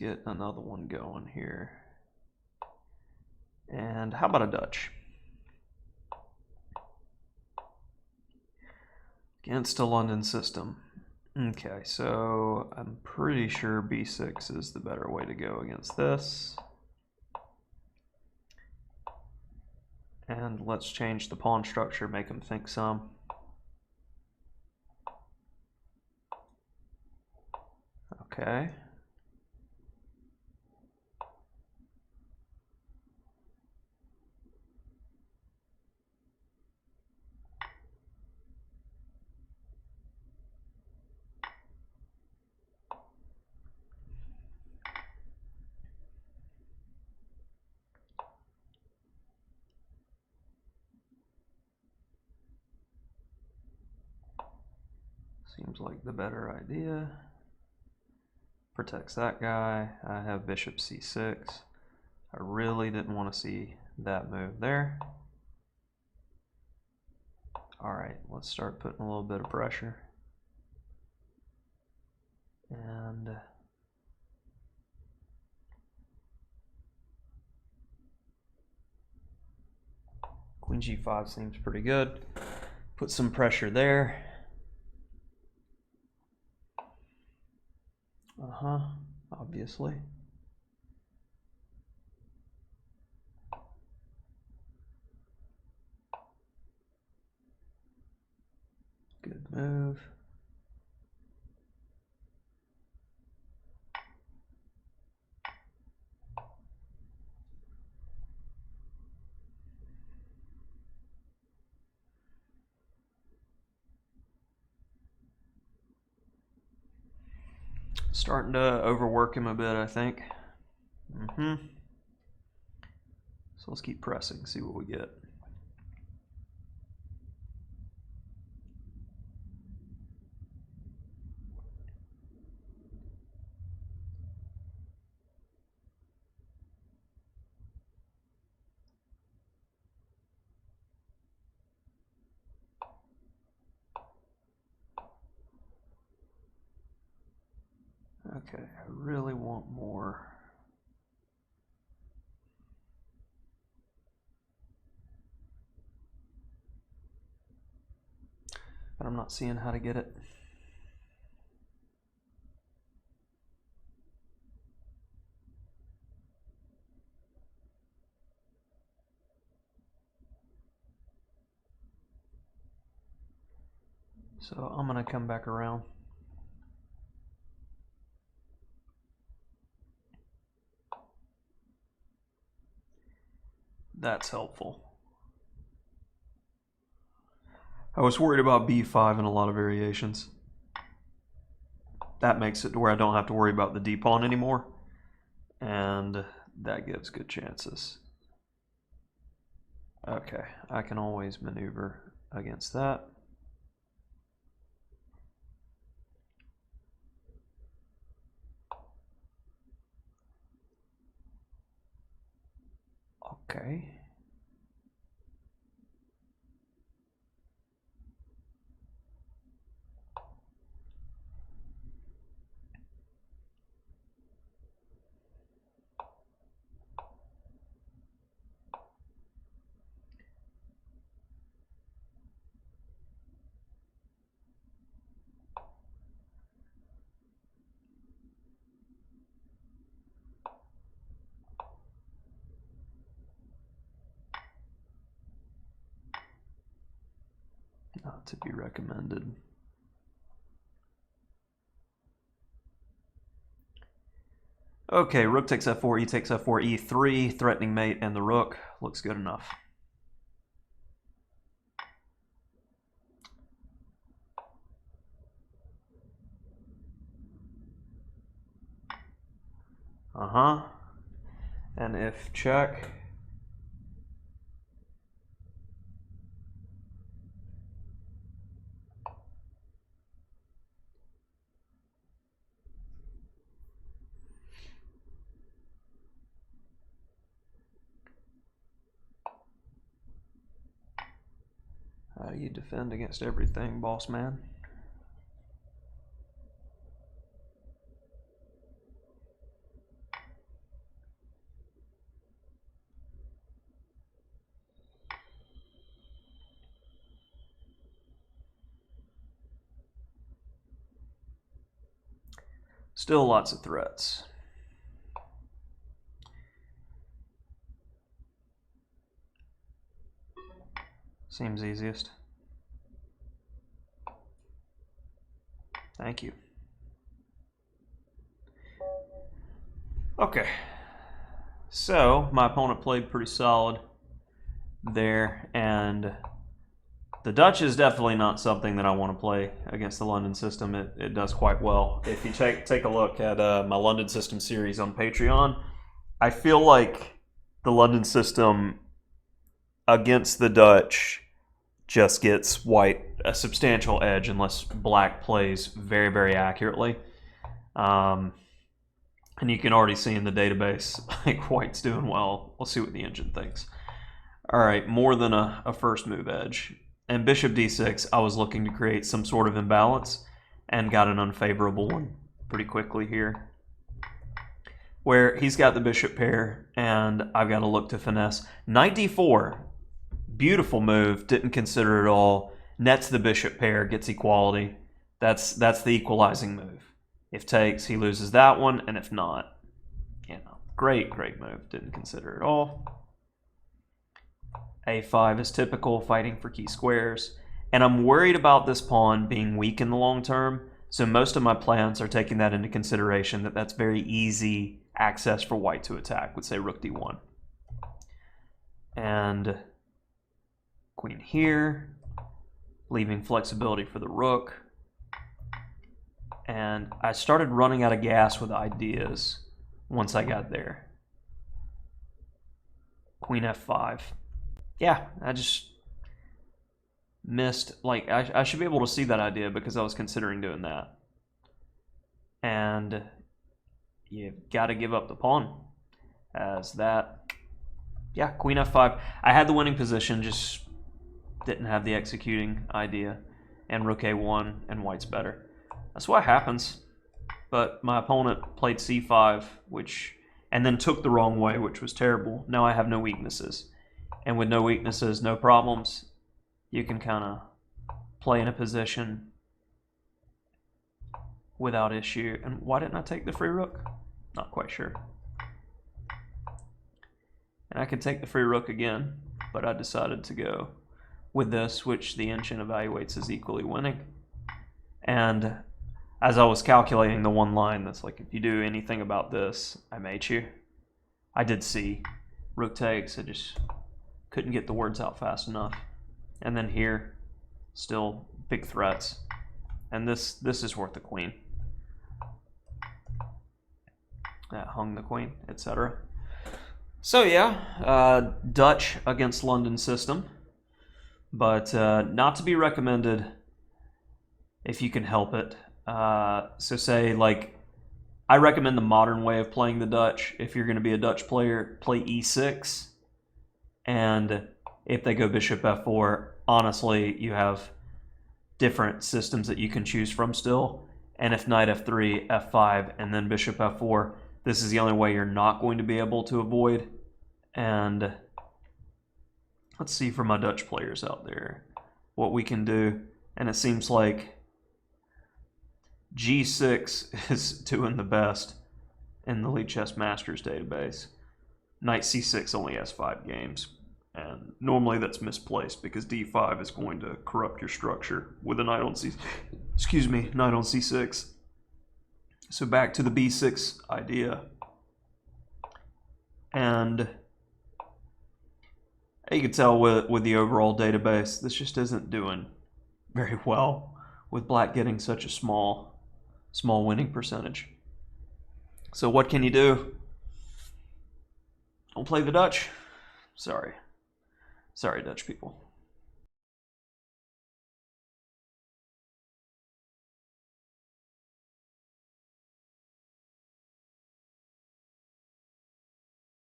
get another one going here. And how about a Dutch? Against a London system. Okay, so I'm pretty sure b6 is the better way to go against this. And let's change the pawn structure, make him think some. Okay. Seems like the better idea. Protects that guy. I have bishop c6. I really didn't want to see that move there. All right, let's start putting a little bit of pressure. And queen g5 seems pretty good. Put some pressure there. Obviously. Good move. Starting to overwork him a bit, I think. So let's keep pressing, see what we get. Okay, I really want more. But I'm not seeing how to get it. So I'm gonna come back around. That's helpful. I was worried about b5 in a lot of variations. That makes it to where I don't have to worry about the d pawn anymore, and that gives good chances. Okay, I can always maneuver against that. Okay. Not to be recommended. Okay, rook takes f4, e takes f4, e3, threatening mate, and the rook. Looks good enough. And if check, how do you defend against everything, boss man? Still lots of threats. Seems easiest. Thank you. Okay. So, my opponent played pretty solid there, and the Dutch is definitely not something that I want to play against the London system. It does quite well. If you take a look at my London system series on Patreon, I feel like the London system against the Dutch just gets white a substantial edge unless black plays very, very accurately. And you can already see in the database, like, white's doing well. We'll see what the engine thinks. All right, more than a first move edge. And bishop d6, I was looking to create some sort of imbalance and got an unfavorable one pretty quickly here, where he's got the bishop pair and I've got to look to finesse. Knight d4, beautiful move, didn't consider it at all. Nets the bishop pair, gets equality. That's the equalizing move. If takes, he loses that one, and if not, great move, didn't consider it at all. a5 is typical, fighting for key squares. And I'm worried about this pawn being weak in the long term, so most of my plans are taking that into consideration, that's very easy access for white to attack, would say rook d1. And queen here, leaving flexibility for the rook. And I started running out of gas with ideas once I got there. Queen f5. Yeah, I just missed, like, I should be able to see that idea because I was considering doing that. And you've got to give up the pawn as that. Yeah, queen f5. I had the winning position, just didn't have the executing idea. And rook a1, and white's better. That's what happens. But my opponent played c5, and then took the wrong way, which was terrible. Now I have no weaknesses. And with no weaknesses, no problems, you can kind of play in a position without issue. And why didn't I take the free rook? Not quite sure. And I could take the free rook again, but I decided to go with this, which the engine evaluates as equally winning. And as I was calculating the one line that's like, if you do anything about this, I mate you. I did see rook takes, I just couldn't get the words out fast enough. And then here, still big threats. And this is worth the queen. That hung the queen, etc. So yeah, Dutch against London system. But not to be recommended if you can help it. So say, like, I recommend the modern way of playing the Dutch. If you're going to be a Dutch player, play e6. And if they go bishop f4, honestly, you have different systems that you can choose from still. And if knight f3, f5, and then bishop f4, this is the only way you're not going to be able to avoid. And let's see for my Dutch players out there what we can do. And it seems like G6 is doing the best in the League Chess Masters database. Knight C6 only has 5 games, and normally that's misplaced because D5 is going to corrupt your structure with a knight on knight on C6. So back to the B6 idea, and you can tell with the overall database, this just isn't doing very well with black getting such a small winning percentage. So what can you do? Don't play the Dutch. Sorry, Dutch people.